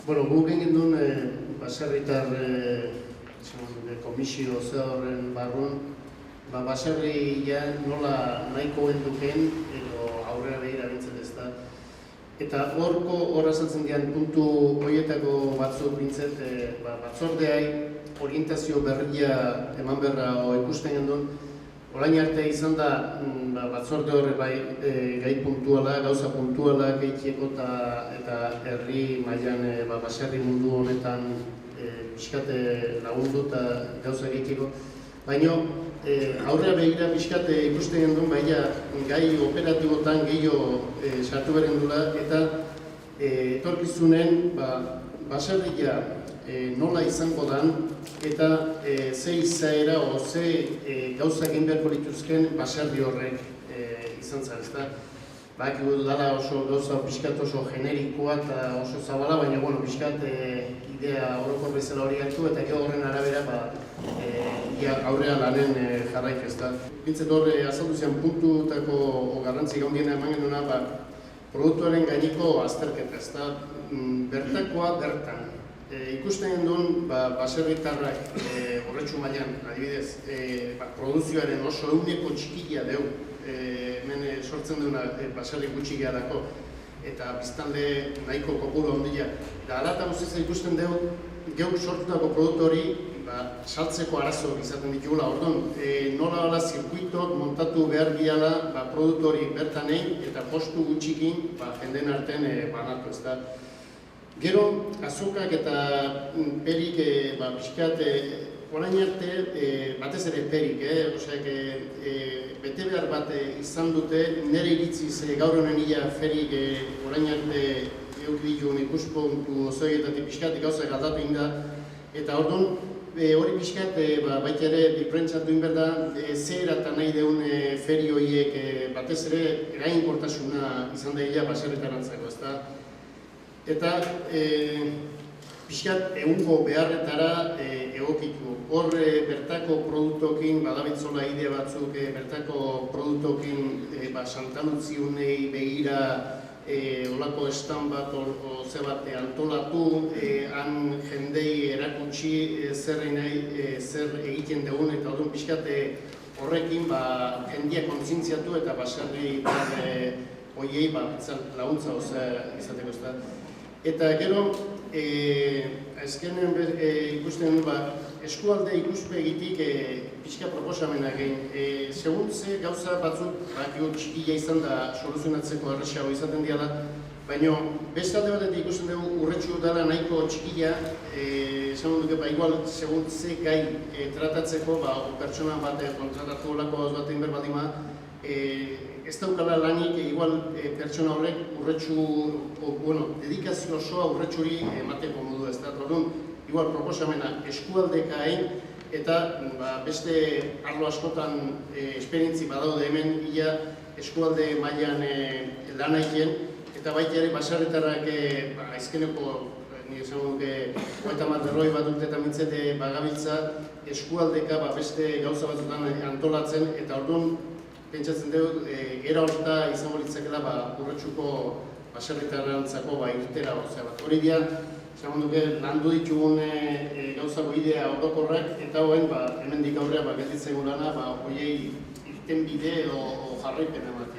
Bueno, gu egin duen baserritar komisio ze horren barrun, baserria nola nahiko genduken edo aurrera behira bintzen ez da. Eta hor azaltzen dian puntu horietako batzuk bintzet batzordeai orientazio berria eman berra ikusten gendun. Orain arte izan da batzorde horre gai puntuala, gauza puntuala gehiago eta herri mailan baserri mundu honetan pixkate lagundu eta gauza gehiago. Baina aurrera begira pixkate ikusten gendun, baina gai operatibotan gehiago sartu beren dula eta etorkizunen baserria nola izango dan eta ze izaera o ze gauza egin beharko lituzken baserri horrek izan zen, ezta? Bakigu dala oso gauza pixkat oso generikoa eta oso zabala, baina pixkat idea orokor bezala hori hartu eta gero horren arabera aurrea lanen jarraik, ezta? Bintzet horre azaldu zen puntutako garrantzi gaundiena eman genuna produktuaren gaineko azterketa, ezta? Bertakoa bertan. Ikusten gendun, baserritarrak horretxu mailan, adibidez, produzioaren oso eguneko txikia deu, hemen sortzen duna baserri gutxigia dako, eta biztanle nahiko kopuru handia. Eta alata guztiz ikusten deu, geuk sortutako produktu hori saltzeko arazo izaten ditugula. Orduan, nola zirkuitok montatu behar diala produktu hori bertan egin eta postu gutxikin jenden artean banatu, ezta. Gero, azukak eta perik pixkat, orain arte, batez ere perik, bete behar bat izan dute, nire iritziz gaur honen ia ferik orain arte eukiditun ikuspuntu ozoietatik pixkat gauzak aldatu inda, eta orduan, hori pixkat baita ere diferentzatu inberda, ze eratan nahi deun feri horiek batez ere eraginkortasuna izan daila baserritarantzako, ezta? Eta pixkat egungo beharretara egokitu. Hor bertako produktokin, badabitzola idea batzuk, bertako produktokin santalutziunei begira olako estan bat ze bat antolatu, han jendei erakutsi zer egiten dugun eta odun pixkat horrekin jendia kontzientziatu eta baserri hoiei laguntza izateko ez. Eta gero, azkenen ikusten eskualde ikuspegitik pixka proposamena egin. Segun ze gauza batzuk, txikia izan da soluzionatzeko erresago izaten diala, baina beste alde batetik ikusten dugu urretxu dela nahiko txikia, esan duke, igual segun ze gai tratatzeko, pertsona bat kontratatu olako bat egin berbaldima, ez daukala lanik, igual pertsona horrek dedikazio osoa urretxuri emateko modu ez da. Orduan, igual proposamena eskualdeka egin eta beste arlo askotan esperientzi badaude hemen ia eskualde mailan lan egiten eta baita ere baserritarrak azkeneko nire esan duke 30 bat urteetan mintzete bagabiltza eskualdeka beste gauza batzutan antolatzen eta orduan pentsatzen dugu, gero horta izango litzakela urretxuko baserritarrantzako irtera. Hori dira, esan duke, landu ditugun gauzako idea orokorrak eta hoen hemendik aurrea gelditzen lana horiei irten bide edo jarraipen ematen.